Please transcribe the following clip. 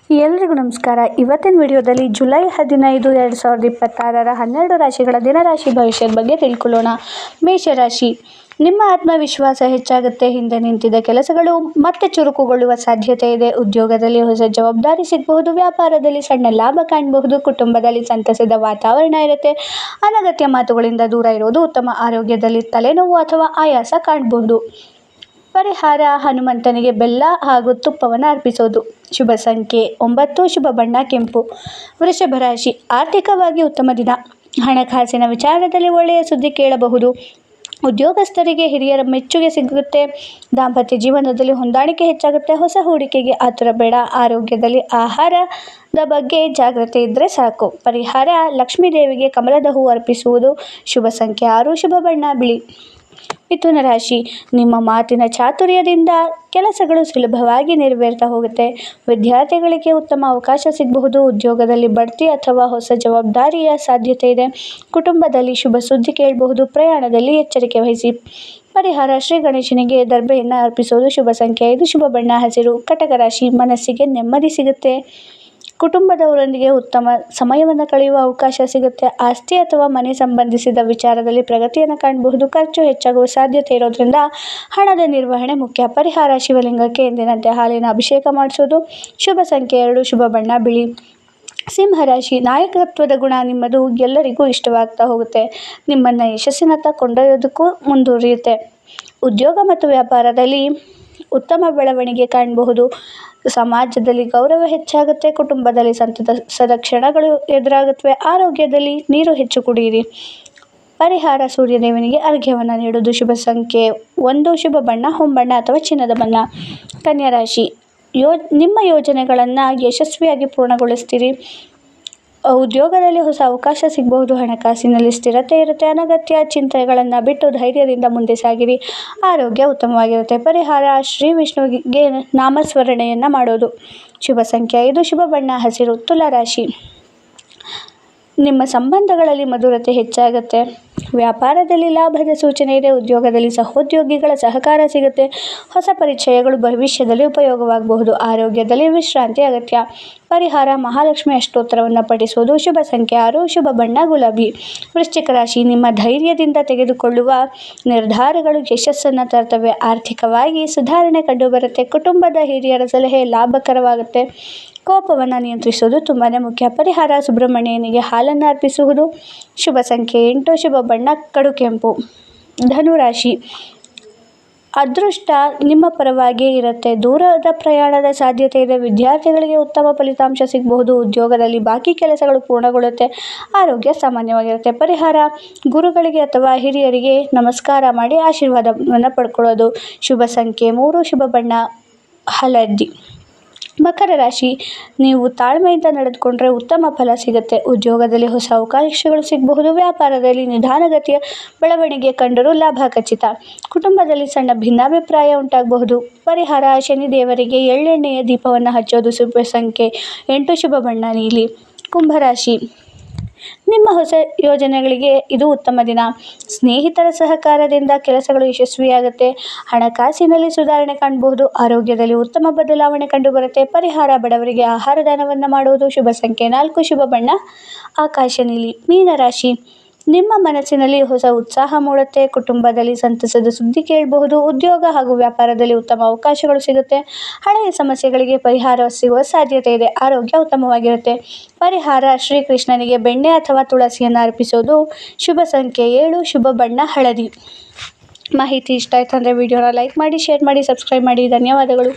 ಎಲ್ರಿಗೂ ನಮಸ್ಕಾರ. ಇವತ್ತಿನ ವಿಡಿಯೋದಲ್ಲಿ ಜುಲೈ 15, 2026 12 ರಾಶಿಗಳ ದಿನರಾಶಿ ಭವಿಷ್ಯದ ಬಗ್ಗೆ ತಿಳ್ಕೊಳ್ಳೋಣ. ಮೇಷರಾಶಿ, ನಿಮ್ಮ ಆತ್ಮವಿಶ್ವಾಸ ಹೆಚ್ಚಾಗುತ್ತೆ. ಹಿಂದೆ ನಿಂತಿದ್ದ ಕೆಲಸಗಳು ಮತ್ತೆ ಚುರುಕುಗೊಳ್ಳುವ ಸಾಧ್ಯತೆ ಇದೆ. ಉದ್ಯೋಗದಲ್ಲಿ ಹೊಸ ಜವಾಬ್ದಾರಿ ಸಿಗಬಹುದು. ವ್ಯಾಪಾರದಲ್ಲಿ ಸಣ್ಣ ಲಾಭ ಕಾಣಬಹುದು. ಕುಟುಂಬದಲ್ಲಿ ಸಂತಸದ ವಾತಾವರಣ ಇರುತ್ತೆ. ಅನಗತ್ಯ ಮಾತುಗಳಿಂದ ದೂರ ಇರೋದು ಉತ್ತಮ. ಆರೋಗ್ಯದಲ್ಲಿ ತಲೆನೋವು ಅಥವಾ ಆಯಾಸ ಕಾಣಬಹುದು. ಪರಿಹಾರ: ಹನುಮಂತನಿಗೆ ಬೆಲ್ಲ ಹಾಗೂ ತುಪ್ಪವನ್ನು ಅರ್ಪಿಸೋದು. ಶುಭ ಸಂಖ್ಯೆ 9, ಶುಭ ಬಣ್ಣ ಕೆಂಪು. ವೃಷಭ ರಾಶಿ, ಆರ್ಥಿಕವಾಗಿ ಉತ್ತಮ ದಿನ. ಹಣಕಾಸಿನ ವಿಚಾರದಲ್ಲಿ ಒಳ್ಳೆಯ ಸುದ್ದಿ ಕೇಳಬಹುದು. ಉದ್ಯೋಗಸ್ಥರಿಗೆ ಹಿರಿಯರ ಮೆಚ್ಚುಗೆ ಸಿಗುತ್ತೆ. ದಾಂಪತ್ಯ ಜೀವನದಲ್ಲಿ ಹೊಂದಾಣಿಕೆ ಹೆಚ್ಚಾಗುತ್ತೆ. ಹೊಸ ಹೂಡಿಕೆಗೆ ಆತುರ ಬೇಡ. ಆರೋಗ್ಯದಲ್ಲಿ ಆಹಾರದ ಬಗ್ಗೆ ಜಾಗ್ರತೆ ಇದ್ದರೆ ಸಾಕು. ಪರಿಹಾರ: ಲಕ್ಷ್ಮೀ ದೇವಿಗೆ ಕಮಲದ ಹೂ ಅರ್ಪಿಸುವುದು. ಶುಭ ಸಂಖ್ಯೆ 6, ಶುಭ ಬಣ್ಣ ಬಿಳಿ. ಮಿಥುನ ರಾಶಿ, ನಿಮ್ಮ ಮಾತಿನ ಚಾತುರ್ಯದಿಂದ ಕೆಲಸಗಳು ಸುಲಭವಾಗಿ ನೆರವೇರ್ತಾ ಹೋಗುತ್ತೆ. ವಿದ್ಯಾರ್ಥಿಗಳಿಗೆ ಉತ್ತಮ ಅವಕಾಶ ಸಿಗಬಹುದು. ಉದ್ಯೋಗದಲ್ಲಿ ಬಡ್ತಿ ಅಥವಾ ಹೊಸ ಜವಾಬ್ದಾರಿಯ ಸಾಧ್ಯತೆ ಇದೆ. ಕುಟುಂಬದಲ್ಲಿ ಶುಭ ಸುದ್ದಿ ಕೇಳಬಹುದು. ಪ್ರಯಾಣದಲ್ಲಿ ಎಚ್ಚರಿಕೆ ವಹಿಸಿ. ಪರಿಹಾರ: ಶ್ರೀ ಗಣೇಶನಿಗೆ ದರ್ಬೆಯನ್ನು ಅರ್ಪಿಸೋದು. ಶುಭ ಸಂಖ್ಯೆ 5, ಶುಭ ಬಣ್ಣ ಹಸಿರು. ಕಟಕ ರಾಶಿ, ಮನಸ್ಸಿಗೆ ನೆಮ್ಮದಿ ಸಿಗುತ್ತೆ. ಕುಟುಂಬದವರೊಂದಿಗೆ ಉತ್ತಮ ಸಮಯವನ್ನು ಕಳೆಯುವ ಅವಕಾಶ ಸಿಗುತ್ತೆ. ಆಸ್ತಿ ಅಥವಾ ಮನೆ ಸಂಬಂಧಿಸಿದ ವಿಚಾರದಲ್ಲಿ ಪ್ರಗತಿಯನ್ನು ಕಾಣಬಹುದು. ಖರ್ಚು ಹೆಚ್ಚಾಗುವ ಸಾಧ್ಯತೆ ಇರೋದ್ರಿಂದ ಹಣದ ನಿರ್ವಹಣೆ ಮುಖ್ಯ. ಪರಿಹಾರ: ಶಿವಲಿಂಗಕ್ಕೆ ಎಂದಿನಂತೆ ಹಾಲಿನ ಅಭಿಷೇಕ ಮಾಡಿಸೋದು. ಶುಭ ಸಂಖ್ಯೆ 2, ಶುಭ ಬಣ್ಣ ಬಿಳಿ. ಸಿಂಹರಾಶಿ, ನಾಯಕತ್ವದ ಗುಣ ನಿಮ್ಮದು. ಎಲ್ಲರಿಗೂ ಇಷ್ಟವಾಗ್ತಾ ಹೋಗುತ್ತೆ. ನಿಮ್ಮನ್ನು ಯಶಸ್ಸಿನತ್ತ ಕೊಂಡೊಯ್ಯೋದಕ್ಕೂ ಮುಂದುವರಿಯುತ್ತೆ. ಉದ್ಯೋಗ ಮತ್ತು ವ್ಯಾಪಾರದಲ್ಲಿ ಉತ್ತಮ ಬೆಳವಣಿಗೆ ಕಾಣಬಹುದು. ಸಮಾಜದಲ್ಲಿ ಗೌರವ ಹೆಚ್ಚಾಗುತ್ತೆ. ಕುಟುಂಬದಲ್ಲಿ ಸಂತಸದ ಕ್ಷಣಗಳು ಎದುರಾಗುತ್ತವೆ. ಆರೋಗ್ಯದಲ್ಲಿ ನೀರು ಹೆಚ್ಚು ಕುಡಿಯಿರಿ. ಪರಿಹಾರ: ಸೂರ್ಯದೇವನಿಗೆ ಅರ್ಘ್ಯವನ್ನು ನೀಡುವುದು. ಶುಭ ಸಂಖ್ಯೆ 1, ಶುಭ ಬಣ್ಣ ಹೊಂಬಣ್ಣ ಅಥವಾ ಚಿನ್ನದ ಬಣ್ಣ. ಕನ್ಯಾ ರಾಶಿ, ನಿಮ್ಮ ಯೋಜನೆಗಳನ್ನು ಯಶಸ್ವಿಯಾಗಿ ಪೂರ್ಣಗೊಳಿಸ್ತೀರಿ. ಉದ್ಯೋಗದಲ್ಲಿ ಹೊಸ ಅವಕಾಶ ಸಿಗಬಹುದು. ಹಣಕಾಸಿನಲ್ಲಿ ಸ್ಥಿರತೆ ಇರುತ್ತೆ. ಅನಗತ್ಯ ಚಿಂತೆಗಳನ್ನು ಬಿಟ್ಟು ಧೈರ್ಯದಿಂದ ಮುಂದೆ ಸಾಗಿರಿ. ಆರೋಗ್ಯ ಉತ್ತಮವಾಗಿರುತ್ತೆ. ಪರಿಹಾರ: ಶ್ರೀ ವಿಷ್ಣುವಿಗೆ ನಾಮಸ್ಮರಣೆಯನ್ನು ಮಾಡೋದು. ಶುಭ ಸಂಖ್ಯೆ 5, ಶುಭ ಬಣ್ಣ ಹಸಿರು. ತುಲಾ ರಾಶಿ, ನಿಮ್ಮ ಸಂಬಂಧಗಳಲ್ಲಿ ಮಧುರತೆ ಹೆಚ್ಚಾಗುತ್ತೆ. ವ್ಯಾಪಾರದಲ್ಲಿ ಲಾಭದ ಸೂಚನೆ ಇದೆ. ಉದ್ಯೋಗದಲ್ಲಿ ಸಹೋದ್ಯೋಗಿಗಳ ಸಹಕಾರ ಸಿಗುತ್ತೆ. ಹೊಸ ಪರಿಚಯಗಳು ಭವಿಷ್ಯದಲ್ಲಿ ಉಪಯೋಗವಾಗಬಹುದು. ಆರೋಗ್ಯದಲ್ಲಿ ವಿಶ್ರಾಂತಿ ಅಗತ್ಯ. ಪರಿಹಾರ: ಮಹಾಲಕ್ಷ್ಮಿ ಅಷ್ಟೋತ್ತರವನ್ನು ಪಠಿಸುವುದು. ಶುಭ ಸಂಖ್ಯೆ 6, ಶುಭ ಬಣ್ಣ ಗುಲಾಬಿ. ವೃಶ್ಚಿಕ ರಾಶಿ, ನಿಮ್ಮ ಧೈರ್ಯದಿಂದ ತೆಗೆದುಕೊಳ್ಳುವ ನಿರ್ಧಾರಗಳು ಯಶಸ್ಸನ್ನು ತರ್ತವೆ. ಆರ್ಥಿಕವಾಗಿ ಸುಧಾರಣೆ ಕಂಡುಬರುತ್ತೆ. ಕುಟುಂಬದ ಹಿರಿಯರ ಸಲಹೆ ಲಾಭಕರವಾಗುತ್ತೆ. ಕೋಪವನ್ನು ನಿಯಂತ್ರಿಸುವುದು ತುಂಬಾ ಮುಖ್ಯ. ಪರಿಹಾರ: ಸುಬ್ರಹ್ಮಣ್ಯನಿಗೆ ಹಾಲನ್ನು ಅರ್ಪಿಸುವುದು. ಶುಭ ಸಂಖ್ಯೆ 8, ಶುಭ ಬಣ್ಣ ಕಡು ಕೆಂಪು. ಧನುರಾಶಿ, ಅದೃಷ್ಟ ನಿಮ್ಮ ಪರವಾಗಿ ಇರುತ್ತೆ. ದೂರದ ಪ್ರಯಾಣದ ಸಾಧ್ಯತೆ ಇದೆ. ವಿದ್ಯಾರ್ಥಿಗಳಿಗೆ ಉತ್ತಮ ಫಲಿತಾಂಶ ಸಿಗಬಹುದು. ಉದ್ಯೋಗದಲ್ಲಿ ಬಾಕಿ ಕೆಲಸಗಳು ಪೂರ್ಣಗೊಳ್ಳುತ್ತೆ. ಆರೋಗ್ಯ ಸಾಮಾನ್ಯವಾಗಿರುತ್ತೆ. ಪರಿಹಾರ: ಗುರುಗಳಿಗೆ ಅಥವಾ ಹಿರಿಯರಿಗೆ ನಮಸ್ಕಾರ ಮಾಡಿ ಆಶೀರ್ವಾದವನ್ನು ಪಡ್ಕೊಳ್ಳೋದು. ಶುಭ ಸಂಖ್ಯೆ 3, ಶುಭ ಬಣ್ಣ ಹಳದಿ. ಮಕರ ರಾಶಿ, ನೀವು ತಾಳ್ಮೆಯಿಂದ ನಡೆದುಕೊಂಡ್ರೆ ಉತ್ತಮ ಫಲ ಸಿಗುತ್ತೆ. ಉದ್ಯೋಗದಲ್ಲಿ ಹೊಸ ಅವಕಾಶಗಳು ಸಿಗಬಹುದು. ವ್ಯಾಪಾರದಲ್ಲಿ ನಿಧಾನಗತಿಯ ಬೆಳವಣಿಗೆ ಕಂಡರೂ ಲಾಭ ಖಚಿತ. ಕುಟುಂಬದಲ್ಲಿ ಸಣ್ಣ ಭಿನ್ನಾಭಿಪ್ರಾಯ ಉಂಟಾಗಬಹುದು. ಪರಿಹಾರ: ಶನಿ ದೇವರಿಗೆ ಎಳ್ಳೆಣ್ಣೆಯ ದೀಪವನ್ನು ಹಚ್ಚೋದು. ಶುಭ ಸಂಖ್ಯೆ 8, ಶುಭ ಬಣ್ಣ ನೀಲಿ. ಕುಂಭರಾಶಿ, ನಿಮ್ಮ ಹೊಸ ಯೋಜನೆಗಳಿಗೆ ಇದು ಉತ್ತಮ ದಿನ. ಸ್ನೇಹಿತರ ಸಹಕಾರದಿಂದ ಕೆಲಸಗಳು ಯಶಸ್ವಿಯಾಗುತ್ತೆ. ಹಣಕಾಸಿನಲ್ಲಿ ಸುಧಾರಣೆ ಕಾಣಬಹುದು. ಆರೋಗ್ಯದಲ್ಲಿ ಉತ್ತಮ ಬದಲಾವಣೆ ಕಂಡುಬರುತ್ತೆ. ಪರಿಹಾರ: ಬಡವರಿಗೆ ಆಹಾರ ದಾನವನ್ನು ಮಾಡುವುದು. ಶುಭ ಸಂಖ್ಯೆ 4, ಶುಭ ಬಣ್ಣ ಆಕಾಶ ನೀಲಿ. ಮೀನರಾಶಿ, ನಿಮ್ಮ ಮನಸ್ಸಿನಲ್ಲಿ ಹೊಸ ಉತ್ಸಾಹ ಮೂಡುತ್ತೆ. ಕುಟುಂಬದಲ್ಲಿ ಸಂತಸದ ಸುದ್ದಿ ಕೇಳಬಹುದು. ಉದ್ಯೋಗ ಹಾಗೂ ವ್ಯಾಪಾರದಲ್ಲಿ ಉತ್ತಮ ಅವಕಾಶಗಳು ಸಿಗುತ್ತೆ. ಹಳೆಯ ಸಮಸ್ಯೆಗಳಿಗೆ ಪರಿಹಾರ ಸಿಗುವ ಸಾಧ್ಯತೆ ಇದೆ. ಆರೋಗ್ಯ ಉತ್ತಮವಾಗಿರುತ್ತೆ. ಪರಿಹಾರ: ಶ್ರೀಕೃಷ್ಣನಿಗೆ ಬೆಣ್ಣೆ ಅಥವಾ ತುಳಸಿಯನ್ನು ಅರ್ಪಿಸೋದು. ಶುಭ ಸಂಖ್ಯೆ 7, ಶುಭ ಬಣ್ಣ ಹಳದಿ. ಮಾಹಿತಿ ಇಷ್ಟ ಆಯ್ತು ಅಂದರೆ ವಿಡಿಯೋನ ಲೈಕ್ ಮಾಡಿ, ಶೇರ್ ಮಾಡಿ, ಸಬ್ಸ್ಕ್ರೈಬ್ ಮಾಡಿ. ಧನ್ಯವಾದಗಳು.